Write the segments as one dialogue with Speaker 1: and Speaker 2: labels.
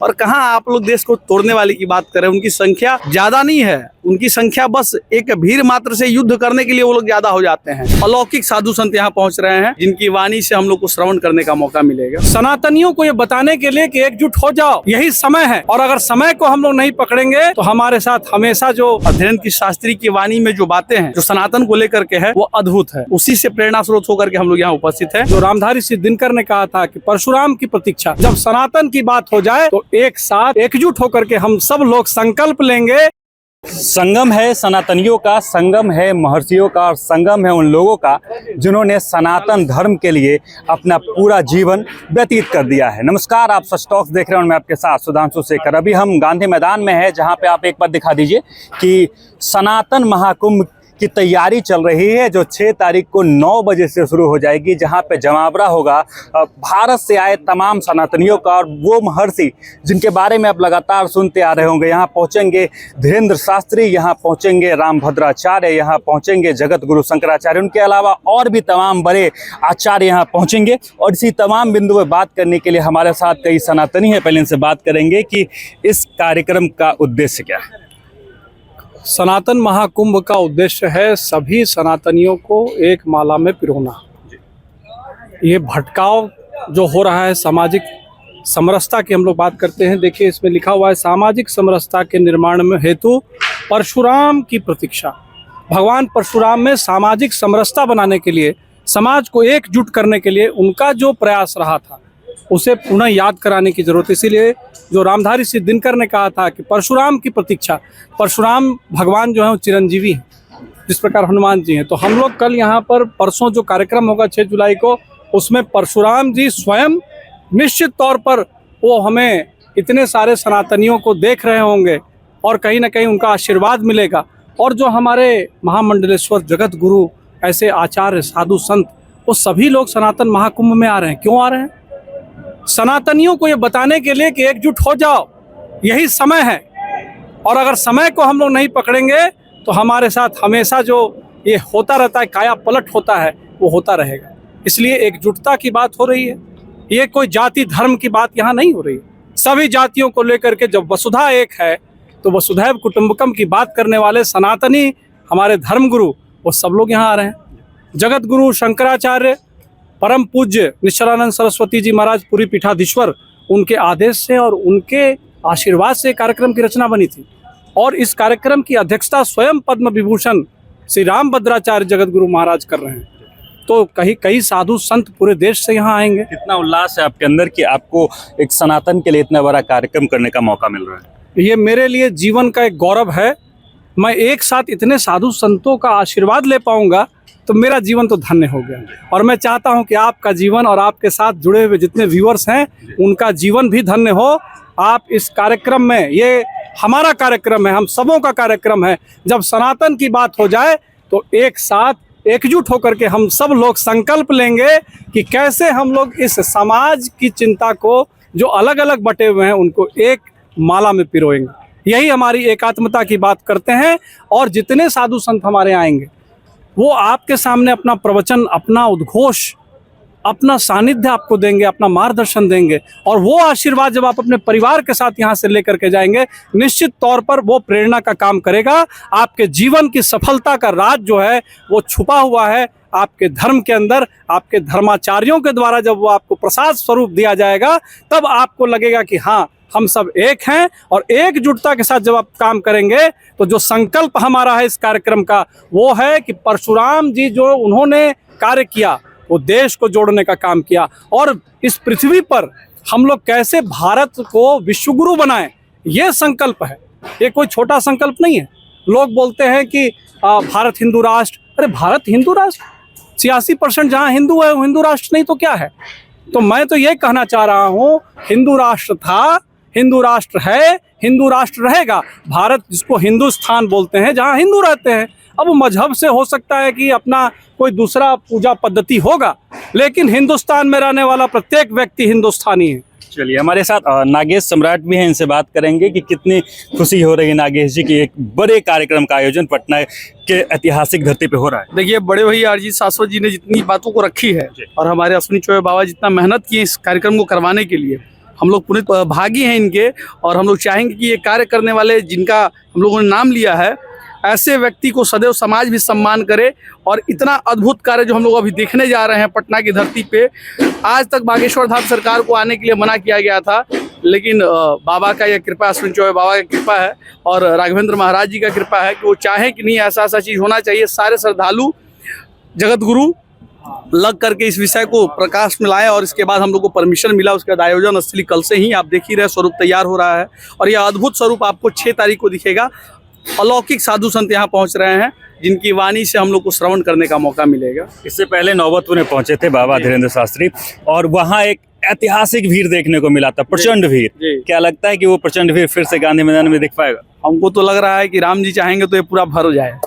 Speaker 1: और कहाँ आप लोग देश को तोड़ने वाले की बात करें। उनकी संख्या ज्यादा नहीं है, उनकी संख्या बस एक भीड़ मात्र से युद्ध करने के लिए वो लोग ज्यादा हो जाते हैं। अलौकिक साधु संत यहाँ पहुंच रहे हैं, जिनकी वाणी से हम लोग को श्रवण करने का मौका मिलेगा। सनातनियों को ये बताने के लिए कि एकजुट हो जाओ, यही समय है। और अगर समय को हम लोग नहीं पकड़ेंगे तो हमारे साथ हमेशा जो अध्ययन की शास्त्री की वाणी में जो बातें हैं, जो सनातन को लेकर के है, वो अद्भुत है। उसी से प्रेरणा स्रोत होकर के हम लोग यहाँ उपस्थित है। जो रामधारी सिद्ध दिनकर ने कहा था कि परशुराम की प्रतीक्षा, जब सनातन की बात हो जाए तो एक साथ एकजुट होकर के हम सब लोग संकल्प लेंगे।
Speaker 2: संगम है सनातनियों का, संगम है महर्षियों का, और संगम है उन लोगों का जिन्होंने सनातन धर्म के लिए अपना पूरा जीवन व्यतीत कर दिया है। नमस्कार, आप सच टॉक्स देख रहे हैं, मैं आपके साथ सुधांशु शेखर। अभी हम गांधी मैदान में है, जहां पे आप एक बार दिखा दीजिए कि सनातन महाकुंभ की तैयारी चल रही है, जो 6 तारीख को 9 बजे से शुरू हो जाएगी, जहां पे जमावड़ा होगा भारत से आए तमाम सनातनियों का। और वो महर्षि जिनके बारे में आप लगातार सुनते आ रहे होंगे, यहाँ पहुंचेंगे धीरेन्द्र शास्त्री, यहाँ पहुंचेंगे रामभद्राचार्य, यहाँ पहुंचेंगे जगत गुरु शंकराचार्य, उनके अलावा और भी तमाम बड़े आचार्य यहाँ पहुंचेंगे। और इसी तमाम बिंदु पर बात करने के लिए हमारे साथ कई सनातनी हैं। पहले इनसे बात करेंगे कि इस कार्यक्रम का उद्देश्य क्या है।
Speaker 1: सनातन महाकुंभ का उद्देश्य है सभी सनातनियों को एक माला में पिरोना। ये भटकाव जो हो रहा है सामाजिक समरसता की हम लोग बात करते हैं। देखिए, इसमें लिखा हुआ है सामाजिक समरसता के निर्माण में हेतु परशुराम की प्रतीक्षा। भगवान परशुराम में सामाजिक समरसता बनाने के लिए, समाज को एकजुट करने के लिए उनका जो प्रयास रहा था, उसे पुनः याद कराने की जरूरत है। इसीलिए जो रामधारी सिद्ध दिनकर ने कहा था कि परशुराम की प्रतीक्षा, परशुराम भगवान जो है वो चिरंजीवी हैं, जिस प्रकार हनुमान जी हैं। तो हम लोग कल यहाँ पर, परसों जो कार्यक्रम होगा 6 जुलाई को, उसमें परशुराम जी स्वयं निश्चित तौर पर वो हमें इतने सारे सनातनियों को देख रहे होंगे और कहीं ना कहीं उनका आशीर्वाद मिलेगा। और जो हमारे महामंडलेश्वर जगत गुरु, ऐसे आचार्य साधु संत, वो सभी लोग सनातन महाकुंभ में आ रहे हैं। क्यों आ रहे हैं? सनातनियों को ये बताने के लिए कि एकजुट हो जाओ, यही समय है। और अगर समय को हम लोग नहीं पकड़ेंगे तो हमारे साथ हमेशा जो ये होता रहता है, काया पलट होता है, वो होता रहेगा। इसलिए एकजुटता की बात हो रही है। ये कोई जाति धर्म की बात यहाँ नहीं हो रही है। सभी जातियों को लेकर के जब वसुधा एक है, तो वसुधैव कुटुंबकम की बात करने वाले सनातनी हमारे धर्मगुरु, वो सब लोग यहाँ आ रहे हैं। जगत गुरु शंकराचार्य, परम पूज्य निश्चलानंद सरस्वती जी महाराज पुरी पीठाधीश्वर, उनके आदेश से और उनके आशीर्वाद से कार्यक्रम की रचना बनी थी। और इस कार्यक्रम की अध्यक्षता स्वयं पद्म विभूषण श्री रामभद्राचार्य जगत गुरु महाराज कर रहे हैं। तो कई साधु संत पूरे देश से यहाँ आएंगे।
Speaker 2: कितना उल्लास है आपके अंदर कि आपको एक सनातन के लिए इतना बड़ा कार्यक्रम करने का मौका मिल रहा है।
Speaker 1: ये मेरे लिए जीवन का एक गौरव है। मैं एक साथ इतने साधु संतों का आशीर्वाद ले पाऊंगा तो मेरा जीवन तो धन्य हो गया। और मैं चाहता हूं कि आपका जीवन और आपके साथ जुड़े हुए जितने व्यूअर्स हैं, उनका जीवन भी धन्य हो। आप इस कार्यक्रम में, ये हमारा कार्यक्रम है, हम सबों का कार्यक्रम है। जब सनातन की बात हो जाए तो एक साथ एकजुट होकर के हम सब लोग संकल्प लेंगे कि कैसे हम लोग इस समाज की चिंता को, जो अलग अलग बटे हुए हैं, उनको एक माला में पिरोएंगे। यही हमारी एकात्मता की बात करते हैं। और जितने साधु संत हमारे आएंगे, वो आपके सामने अपना प्रवचन, अपना उद्घोष, अपना सानिध्य आपको देंगे, अपना मार्गदर्शन देंगे। और वो आशीर्वाद जब आप अपने परिवार के साथ यहाँ से लेकर के जाएंगे, निश्चित तौर पर वो प्रेरणा का काम करेगा। आपके जीवन की सफलता का राज जो है वो छुपा हुआ है आपके धर्म के अंदर। आपके धर्माचार्यों के द्वारा जब वो आपको प्रसाद स्वरूप दिया जाएगा, तब आपको लगेगा कि हाँ, हम सब एक हैं। और एकजुटता के साथ जब आप काम करेंगे तो जो संकल्प हमारा है इस कार्यक्रम का, वो है कि परशुराम जी जो उन्होंने कार्य किया, वो देश को जोड़ने का काम किया। और इस पृथ्वी पर हम लोग कैसे भारत को विश्वगुरु बनाएं, ये संकल्प है। ये कोई छोटा संकल्प नहीं है। लोग बोलते हैं कि भारत हिंदू राष्ट्र। अरे भारत हिंदू राष्ट्र, 86% जहाँ हिंदू है वो हिंदू राष्ट्र नहीं तो क्या है? तो मैं तो ये कहना चाह रहा हूँ, हिंदू राष्ट्र था, हिंदू राष्ट्र है, हिंदू राष्ट्र रहेगा। भारत जिसको हिंदुस्तान बोलते हैं, जहाँ हिंदू रहते हैं। अब मजहब से हो सकता है कि अपना कोई दूसरा पूजा पद्धति होगा, लेकिन हिंदुस्तान में रहने वाला प्रत्येक व्यक्ति हिंदुस्तानी है।
Speaker 2: चलिए, हमारे साथ नागेश सम्राट भी हैं, इनसे बात करेंगे कि कितनी खुशी हो रही है नागेश जी की एक बड़े कार्यक्रम का आयोजन पटना के ऐतिहासिक धरती पे हो रहा है।
Speaker 1: देखिए, बड़े भैया अरिजीत शाश्वत जी ने जितनी बातों को रखी है और हमारे अश्विनी चौबे बाबा जितना मेहनत की इस कार्यक्रम को करवाने के लिए,
Speaker 3: हम लोग पुनित भागी हैं इनके, और हम लोग चाहेंगे कि ये कार्य करने वाले जिनका हम लोगों ने नाम लिया है, ऐसे व्यक्ति को सदैव समाज भी सम्मान करे। और इतना अद्भुत कार्य जो हम लोग अभी देखने जा रहे हैं पटना की धरती पे, आज तक बागेश्वर धाम सरकार को आने के लिए मना किया गया था, लेकिन बाबा का यह कृपा, सुन चौबे बाबा की कृपा है और राघवेंद्र महाराज जी का कृपा है कि वो चाहें कि नहीं ऐसा ऐसा चीज़ होना चाहिए। सारे श्रद्धालु जगत गुरु लग करके इस विषय को प्रकाश में लाए, और इसके बाद हम लोग को परमिशन मिला। उसके बाद आयोजन स्थली कल से ही आप देख ही रहे स्वरूप तैयार हो रहा है, और यह अद्भुत स्वरूप आपको 6 तारीख को दिखेगा। अलौकिक साधु संत यहाँ पहुँच रहे हैं, जिनकी वाणी से हम लोग को श्रवण करने का मौका मिलेगा।
Speaker 2: इससे पहले नौबतपुर में पहुंचे थे बाबा धीरेन्द्र शास्त्री, और वहाँ एक ऐतिहासिक भीड़ देखने को मिला था, प्रचंड भीड़। क्या लगता है कि वो प्रचंड भीड़ फिर से गांधी मैदान में दिख पाएगा?
Speaker 3: हमको तो लग रहा है कि राम जी चाहेंगे तो ये पूरा भर जाए,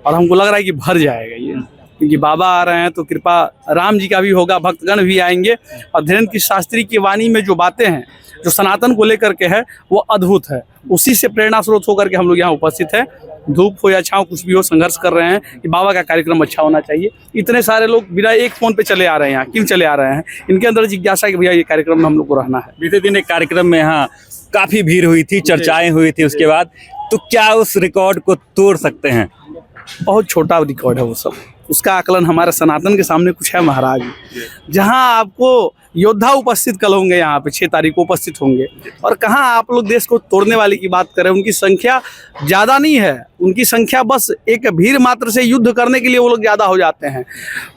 Speaker 3: और हमको लग रहा है कि भर जाएगा ये, क्योंकि बाबा आ रहे हैं तो कृपा राम जी का भी होगा, भक्तगण भी आएंगे। और धीरेन्द्र की शास्त्री की वाणी में जो बातें हैं, जो सनातन को लेकर के है, वो अद्भुत है। उसी से प्रेरणा स्रोत होकर के हम लोग यहाँ उपस्थित हैं। धूप हो या छाँव, कुछ भी हो, संघर्ष कर रहे हैं कि बाबा का कार्यक्रम अच्छा होना चाहिए। इतने सारे लोग बिना एक फ़ोन पे चले आ रहे हैं यहाँ, क्यों चले आ रहे हैं? इनके अंदर जिज्ञासा है कि भैया ये कार्यक्रम में हम लोग को रहना है।
Speaker 2: बीते दिन एक कार्यक्रम में यहाँ काफी भीड़ हुई थी, चर्चाएं हुई थी उसके बाद, तो क्या उस रिकॉर्ड को तोड़ सकते हैं?
Speaker 3: बहुत छोटा रिकॉर्ड है वो सब, उसका आकलन हमारे सनातन के सामने कुछ है महाराज। जहां आपको योद्धा उपस्थित कल होंगे, यहाँ पे 6 तारीख को उपस्थित होंगे, और कहाँ आप लोग देश को तोड़ने वाले की बात करें। उनकी संख्या ज़्यादा नहीं है, उनकी संख्या बस एक भीड़ मात्र से युद्ध करने के लिए वो लोग ज़्यादा हो जाते हैं।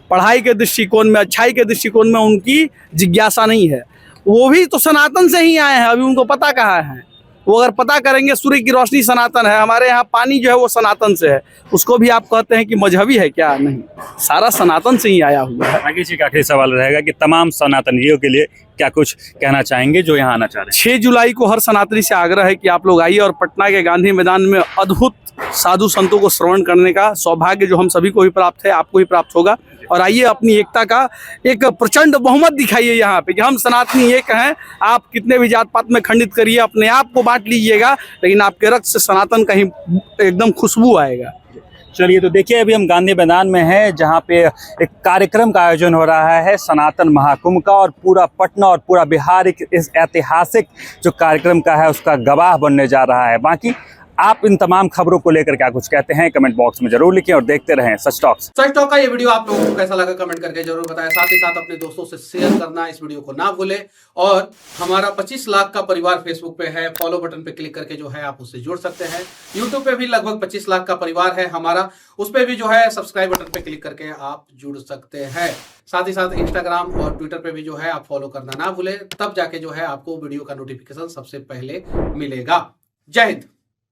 Speaker 3: पढ़ाई के दृष्टिकोण में, अच्छाई के दृष्टिकोण में उनकी जिज्ञासा नहीं है। वो भी तो सनातन से ही आए हैं, अभी उनको पता कहाँ है। वो अगर पता करेंगे, सूर्य की रोशनी सनातन है, हमारे यहाँ पानी जो है वो सनातन से है, उसको भी आप कहते हैं कि मजहबी है क्या? नहीं, सारा सनातन से ही आया हुआ है।
Speaker 2: आखिरी सवाल रहेगा कि तमाम सनातनियों के लिए क्या कुछ कहना चाहेंगे जो यहाँ आना चाह रहे हैं?
Speaker 3: 6 जुलाई को हर सनातनी से आग्रह है कि आप लोग आइए और पटना के गांधी मैदान में अद्भुत साधु संतों को श्रवण करने का सौभाग्य जो हम सभी को भी प्राप्त है, आपको भी प्राप्त होगा। और आइए अपनी एकता का एक प्रचंड बहुमत दिखाइए यहाँ पे कि हम सनातनी एक हैं। आप कितने भी जात पात में खंडित करिए, अपने आप को बांट लीजिएगा, लेकिन आपके रक्त से सनातन का ही एकदम खुशबू आएगा।
Speaker 2: चलिए, तो देखिए अभी हम गांधी मैदान में हैं, जहां पे एक कार्यक्रम का आयोजन हो रहा है सनातन महाकुंभ का, और पूरा पटना और पूरा बिहार इस ऐतिहासिक जो कार्यक्रम का है उसका गवाह बनने जा रहा है। बाकी आप इन तमाम खबरों को लेकर क्या कुछ कहते हैं कमेंट बॉक्स में जरूर लिखें, और देखते रहें सच टॉक्स।
Speaker 4: सच टॉक का ये वीडियो आप लोगों को कैसा लगा कमेंट करके जरूर बताएं। साथ ही साथ अपने दोस्तों से शेयर करना इस वीडियो को ना भूलें, और हमारा 25 लाख का परिवार फेसबुक पे है, फॉलो बटन पे क्लिक करके जो है आप उससे जुड़ सकते हैं। यूट्यूब पे भी लगभग 25 लाख का परिवार है हमारा, उस पर भी जो है सब्सक्राइब बटन पे क्लिक करके आप जुड़ सकते हैं। साथ ही साथ इंस्टाग्राम और ट्विटर पे भी जो है आप फॉलो करना ना भूलें, तब जाके जो है आपको वीडियो का नोटिफिकेशन सबसे पहले मिलेगा। जय हिंद।